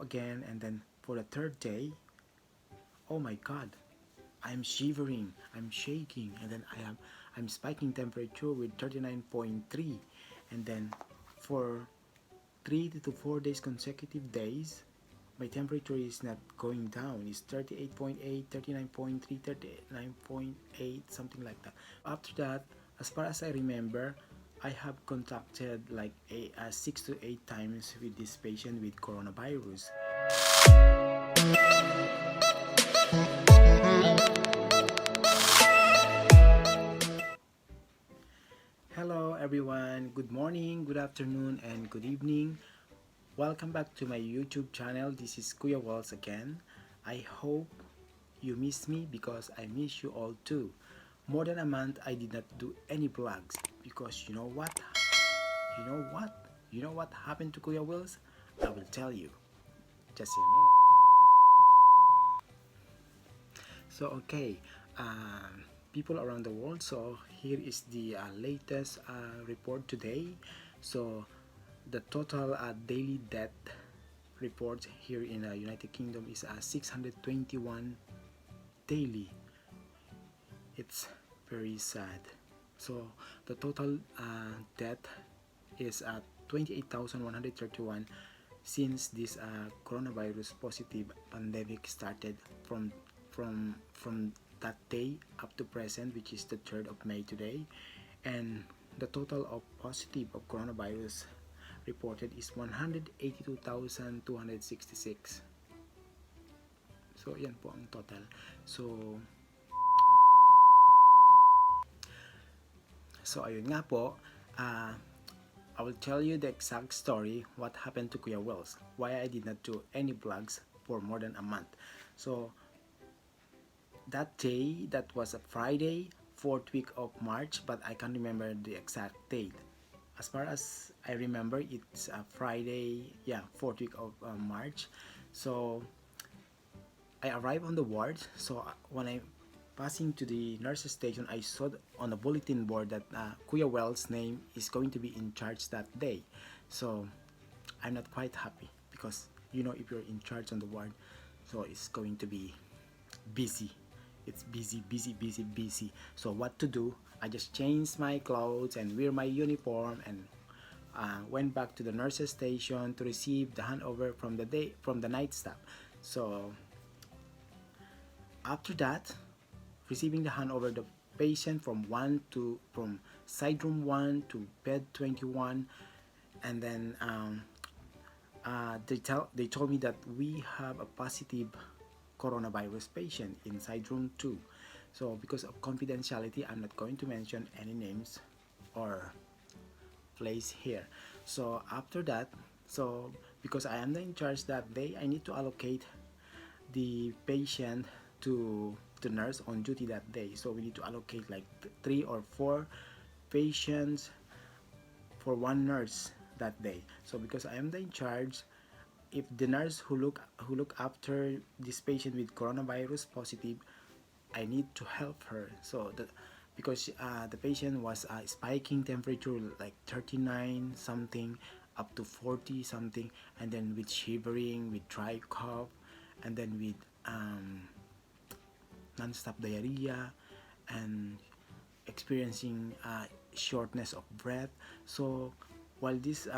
again, and then for the third day, oh my god, I'm shivering, I'm shaking, and then I'm spiking temperature with 39.3, and then for 3 to 4 days consecutive days, my temperature is not going down. It's 38.8, 39.3, 39.8, something like that. After that, as far as I remember, I have contacted like 6 to 8 times with this patient with coronavirus. Hello everyone, good morning, good afternoon, and good evening. Welcome back to my YouTube channel. This is Kuya Walls again. I hope you miss me because I miss you all too. More than a month I did not do any vlogs because you know what? You know what? You know what happened to Kuya Wills? I will tell you. Just a minute. So okay, people around the world. So here is the latest report today. So the total daily death report here in the United Kingdom is 621 daily. It's very sad. So the total death is at 28,131 since this coronavirus positive pandemic started from that day up to present, which is the 3rd of May today. And the total of positive of coronavirus reported is 182,266. So yan po ang total. So ayun nga po, I will tell you the exact story what happened to Kuya Wells, why I did not do any vlogs for more than a month. So that day, that was a Friday, 4th week of March, but I can't remember the exact date. As far as I remember, it's a Friday, yeah, 4th week of March. So I arrived on the ward. So when I passing to the nurse's station, I saw on the bulletin board that Kuya Wells' name is going to be in charge that day. So I'm not quite happy because you know, if you're in charge on the ward, so it's going to be busy. It's busy, busy, busy, busy. So what to do? I just changed my clothes and wear my uniform and went back to the nurse's station to receive the handover from the night staff. So after that, receiving the handover the patient from side room 1 to bed 21, and then they told me that we have a positive coronavirus patient in side room 2. So because of confidentiality, I'm not going to mention any names or place here. So after that, so because I am the in charge that day, I need to allocate the patient to the nurse on duty that day. So we need to allocate like 3 or 4 patients for one nurse that day. So because I am the in charge, if the nurse who look after this patient with coronavirus positive, I need to help her. So because the patient was spiking temperature like 39 something up to 40 something, and then with shivering, with dry cough, and then with non-stop diarrhea and experiencing shortness of breath. So while this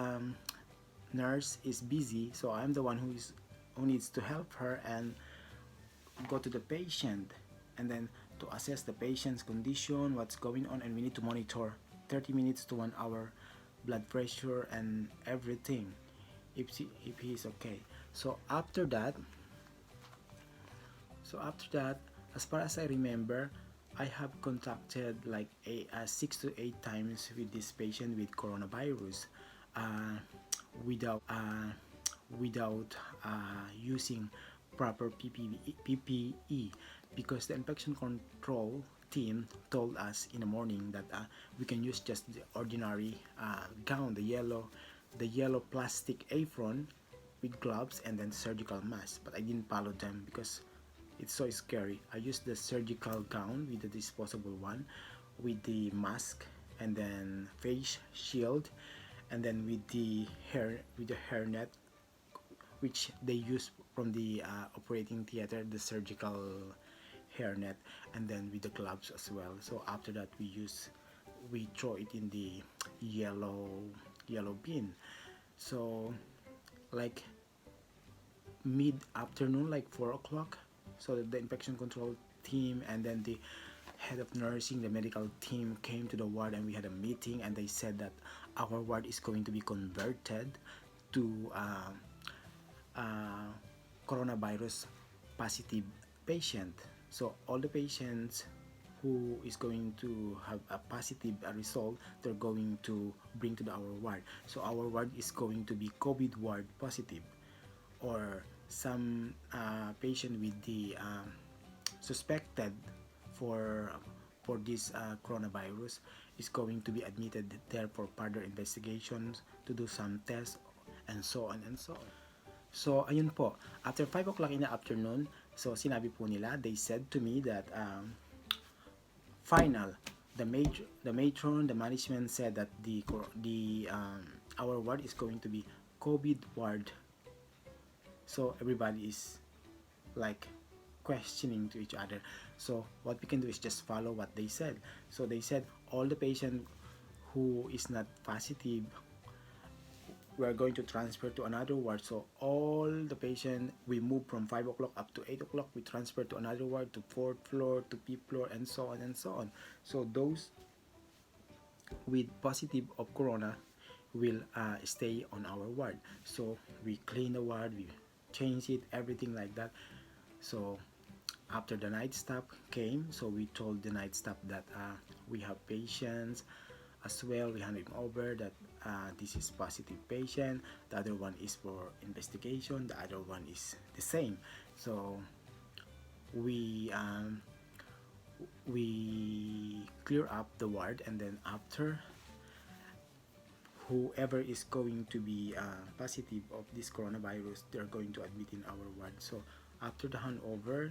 nurse is busy, so I'm the one who needs to help her and go to the patient and then to assess the patient's condition, what's going on, and we need to monitor 30 minutes to 1 hour blood pressure and everything if he is okay. So after that, as far as I remember, I have contacted like 6 to 8 times with this patient with coronavirus without using proper PPE because the infection control team told us in the morning that we can use just the ordinary gown, the yellow plastic apron with gloves and then surgical mask, but I didn't follow them because it's so scary. I used the surgical gown with the disposable one, with the mask and then face shield, and then with the hairnet which they use from the operating theater, the surgical hairnet, and then with the gloves as well. So after that, we throw it in the yellow yellow bin. So like mid afternoon, like 4 o'clock. So the infection control team and then the head of nursing, the medical team came to the ward, and we had a meeting, and they said that our ward is going to be converted to coronavirus positive patient. So all the patients who is going to have a positive result, they're going to bring to our ward. So our ward is going to be COVID ward positive, or some patient with the suspected for for this coronavirus is going to be admitted there for further investigations, to do some tests, and so on and so on. So ayun po, after 5 o'clock in the afternoon, so sinabi po nila, they said to me that final, the matron, the management said that the our ward is going to be COVID ward. So everybody is like questioning to each other. So what we can do is just follow what they said. So they said all the patient who is not positive, we are going to transfer to another ward. So all the patient, we move from 5 o'clock up to 8 o'clock, we transfer to another ward, to fourth floor, to fifth floor, and so on and so on. So those with positive of corona will stay on our ward. So we clean the ward, we change it, everything like that. So after the night staff came, so we told the night staff that we have patients as well. We hand him over that this is positive patient, the other one is for investigation, the other one is the same. So we clear up the ward, and then after, whoever is going to be positive of this coronavirus, they're going to admit in our ward. So after the handover,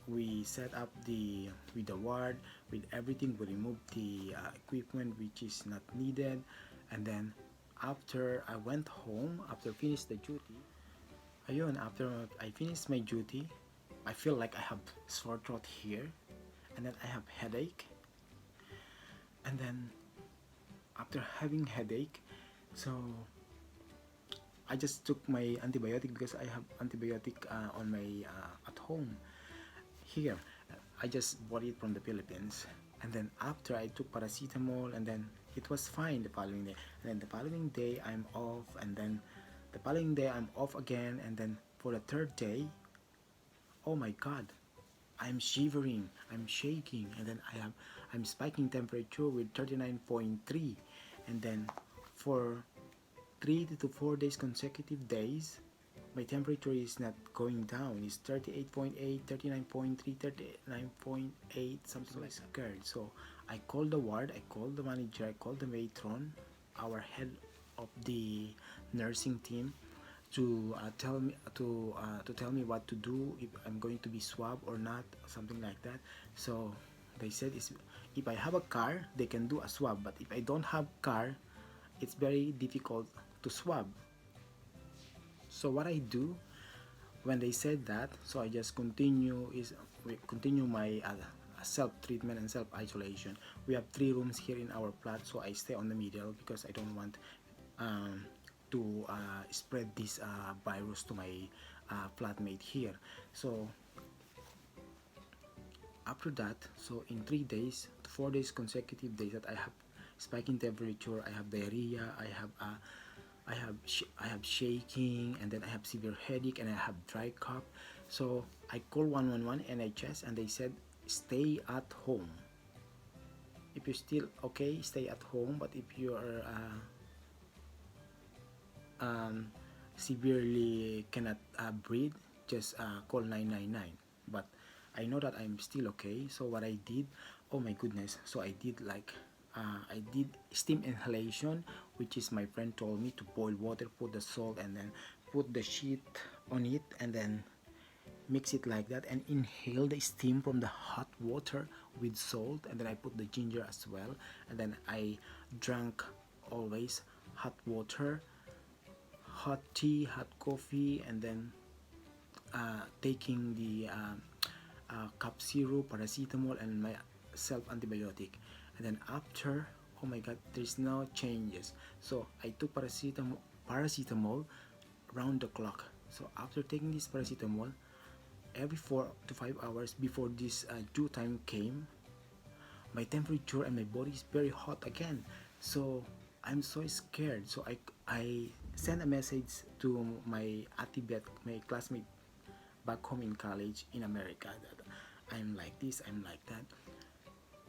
we set up with the ward, with everything. We remove the equipment which is not needed, and then after I went home, after finish the duty, ayun, after I finished my duty, I feel like I have sore throat here, and then I have headache, and then after having headache, so I just took my antibiotic, because I have antibiotic on my at home here. I just bought it from the Philippines, and then after I took paracetamol, and then it was fine the following day. And then the following day I'm off, and then the following day I'm off again, and then for the third day, oh my god, I'm shivering, I'm shaking, and then I'm spiking temperature with 39.3, and then for 3 to 4 days consecutive days, my temperature is not going down. It's 38.8, 39.3, 39.8, something like scared. So I called the ward, I called the manager, I called the matron, our head of the nursing team, to tell me what to do, if I'm going to be swabbed or not, something like that. So they said, if I have a car, they can do a swab, but if I don't have car, it's very difficult to swab. So what I do when they said that, so I just continue my self treatment and self isolation. We have 3 rooms here in our flat, so I stay on the middle, because I don't want to spread this virus to my flatmate here. So after that, so in 3 days, 4 days consecutive days that I have spiking temperature, I have diarrhea, I have shaking, and then I have severe headache, and I have dry cough. So I call 111 NHS, and they said stay at home. If you're still okay, stay at home, but if you are severely cannot breathe, just call 999. But I know that I'm still okay. So what I did, oh my goodness, so I did I did steam inhalation, which is my friend told me to boil water, put the salt, and then put the sheet on it, and then mix it like that, and inhale the steam from the hot water with salt, and then I put the ginger as well, and then I drank always hot water, hot tea, hot coffee, and then taking the cup syrup, paracetamol, and my self antibiotic. And then after, oh my god, there's no changes. So I took paracetamol round the clock. So after taking this paracetamol, every 4 to 5 hours before this due time came, my temperature and my body is very hot again. So I'm so scared. So I sent a message to my atibet, my classmate back home in college in America, that I'm like this, I'm like that.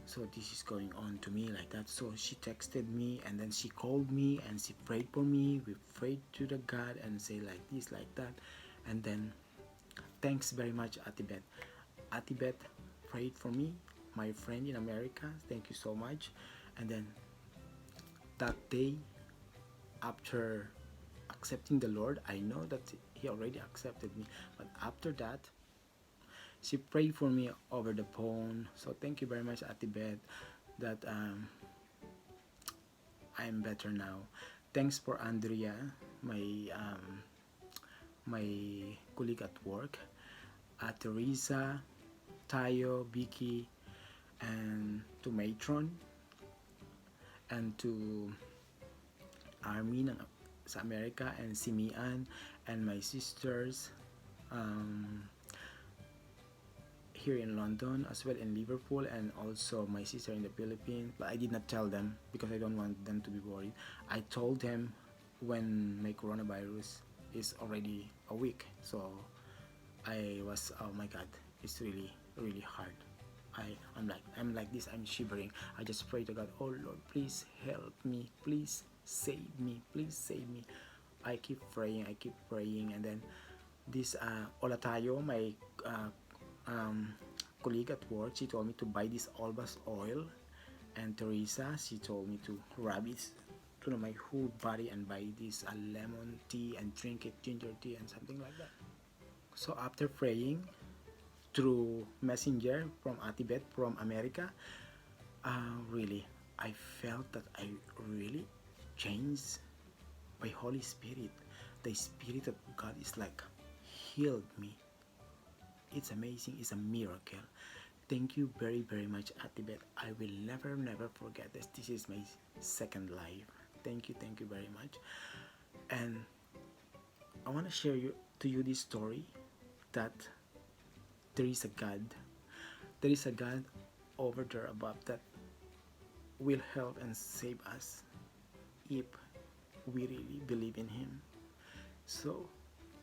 So this is going on to me like that. So she texted me, and then she called me and she prayed for me. We prayed to the God and say like this, like that. And then thanks very much, Atibet. Atibet prayed for me, my friend in America. Thank you so much. And then that day, after accepting the Lord, I know that He already accepted me. But after that, she prayed for me over the phone. So thank you very much, Atibet, that I'm better now. Thanks for Andrea, my my colleague at work, Teresa, Tayo, Vicky, and to Matron, and to Armin sa America, and si Mian, and my sisters here in London, as well in Liverpool, and also my sister in the Philippines. But I did not tell them because I don't want them to be worried. I told them when my coronavirus is already a week. So I was, oh my god, it's really really hard. I'm like this, I'm shivering. I just pray to God, oh Lord, please help me, please save me, please save me. I keep praying, and then this Olatayo, my uh, colleague at work, she told me to buy this albas oil, and Teresa, she told me to rub it to my whole body and buy this lemon tea and drink it, ginger tea and something like that. So after praying through messenger from Atibet from America, really, I felt that I really changed by Holy Spirit. The Spirit of God is like healed me. It's amazing. It's a miracle. Thank you very very much, Atibet. I will never forget this. This is my second life. Thank you very much. And I want to share to you this story, that there is a God. There is a God over there above that will help and save us if we really believe in Him. So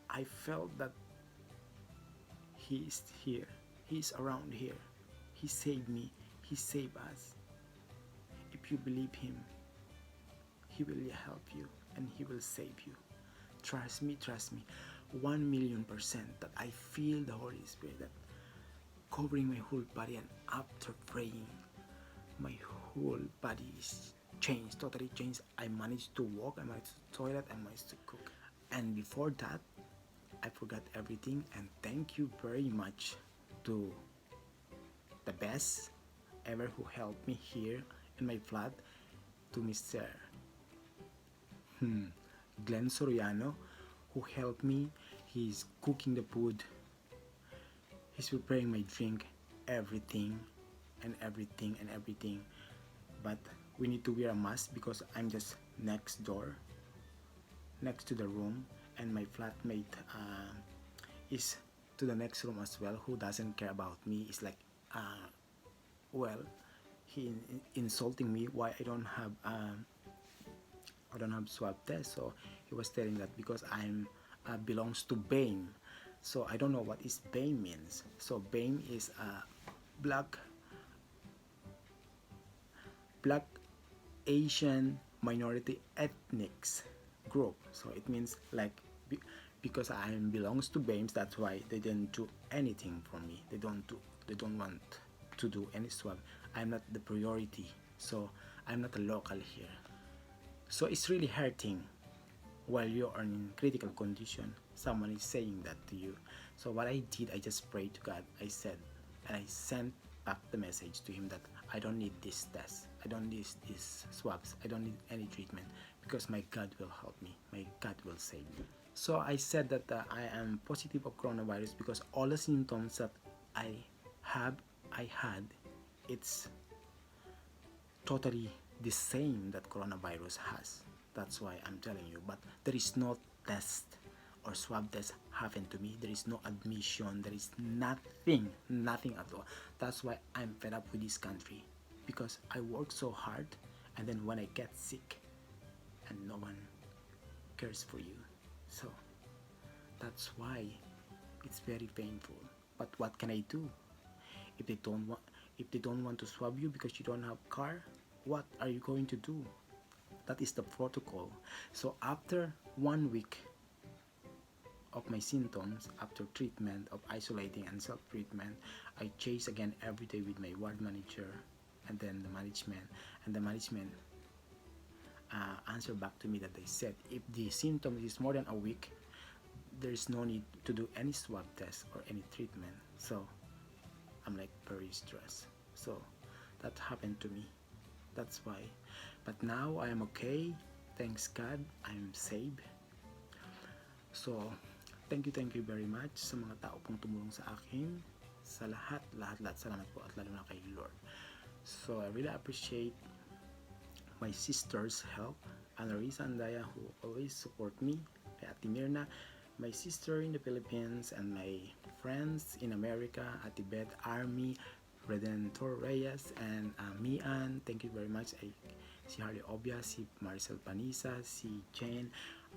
I felt that He is here. He is around here. He saved me. He saved us. If you believe Him, He will help you and He will save you. Trust me, 1,000,000% that I feel the Holy Spirit that covering my whole body, and after praying, my whole body is changed, totally changed. I managed to walk, I managed to toilet, I managed to cook. And before that, I forgot everything. And thank you very much to the best ever who helped me here in my flat, to Mr. Glenn Soriano, who helped me. He's cooking the food, he's preparing my drink, everything and everything and everything. But we need to wear a mask because I'm just next door, next to the room, and my flatmate is to the next room as well, who doesn't care about me. It's like well, he insulting me why I don't have swab test. So he was telling that because I'm belongs to BAME. So I don't know what is BAME means. So BAME is black black Asian minority ethnics group. So it means like because I belongs to BAMES, that's why they didn't do anything for me. They don't want to do any swab. I'm not the priority. So I'm not a local here. So it's really hurting while you're in critical condition. Someone is saying that to you. So what I did, I just prayed to God. I said, and I sent back the message to him that I don't need this test. I don't need these swabs. I don't need any treatment because my God will help me. My God will save me. So I said that I am positive of coronavirus because all the symptoms that I I had, it's totally the same that coronavirus has. That's why I'm telling you. But there is no test or swab test happened to me. There is no admission. There is nothing at all. That's why I'm fed up with this country because I work so hard, and then when I get sick, and no one cares for you. So that's why it's very painful. But what can I do? If they don't want to swab you because you don't have car, what are you going to do? That is the protocol. So after 1 week of my symptoms, after treatment of isolating and self-treatment, I chase again every day with my ward manager and then the management, and the management answer back to me that they said if the symptoms is more than a week, there is no need to do any swab test or any treatment. So I'm like very stressed. So that happened to me. That's why. But now I am okay. Thanks God, I'm safe. So thank you very much sa mga tao pong tumulong sa akin, sa lahat salamat po, at lalo na kay Lord. So I really appreciate my sister's help, Annalisa and Daya, who always support me, kay Ate Mirna, my sister in the Philippines, and my friends in America, Ate Beth, Army, Redentor Reyes, and Mian. Thank you very much. Si Harley Obia, si Maricel Panisa, si Jane,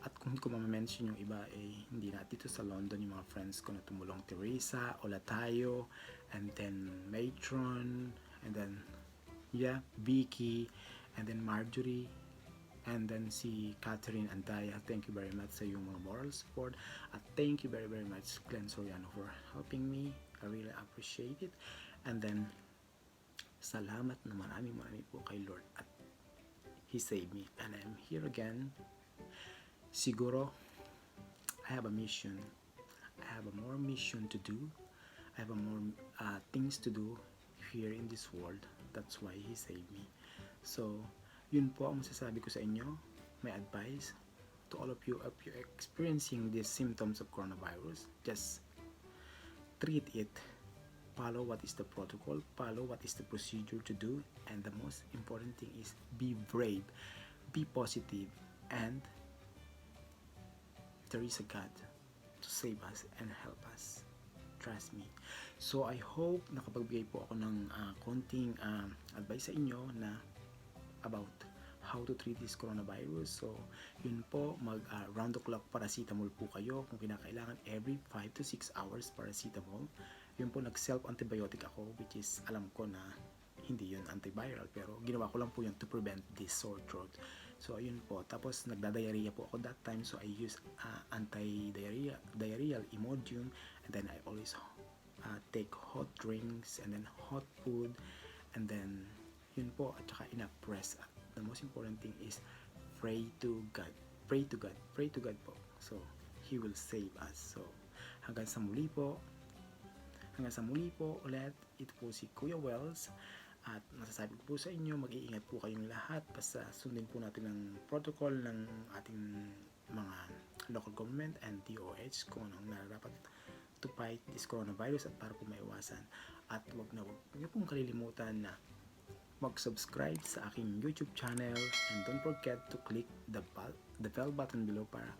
at kung hindi ko ma-mention yung iba, hindi na dito sa London yung mga friends ko na tumulong, Teresa, Olatayo, and then Matron, and then Vicky, and then Marjorie, and then si Catherine and Daya. Thank you very much sa yung mga moral support, at thank you very much Glenn Soriano for helping me. I really appreciate it. And then salamat na marami po kay Lord, at He saved me, and I'm here again. Siguro I have a mission. I have a more mission to do. I have a more things to do here in this world. That's why He saved me. So yun po ang masasabi ko sa inyo. My advice to all of you, if you're experiencing these symptoms of coronavirus, just treat it. Follow what is the protocol, follow what is the procedure to do, and the most important thing is be brave, be positive, and there is a God to save us and help us. Trust me. So I hope nakapagbigay po ako ng konting advice sa inyo na about how to treat this coronavirus. So yun po, mag round the clock paracetamol po kayo kung kinakailangan, every 5 to 6 hours paracetamol. Yun po, nag self antibiotic ako, which is alam ko na hindi yun antiviral, pero ginawa ko lang po yun to prevent this sore throat. So ayun po, tapos nagda-diarrhea po ako that time, so I use diarrheal Imodium, and then I always take hot drinks and then hot food, and then yun po, at saka enough rest. At the most important thing is pray to God po, so He will save us. So hanggang sa muli po ulit, ito po si Kuya Wells, at masasabi ko po sa inyo, mag-iingat po kayong lahat, basta sundin po natin ang protocol ng ating mga local government and DOH kung anong nararapat to fight this coronavirus at para po maiwasan. At wag niyo pong kalilimutan na mag-subscribe sa aking YouTube channel, and don't forget to click the bell button below para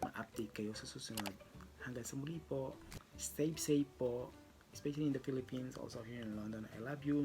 ma-update kayo sa susunod. Hanggang sa muli po, stay safe po, especially in the Philippines, also here in London. I love you.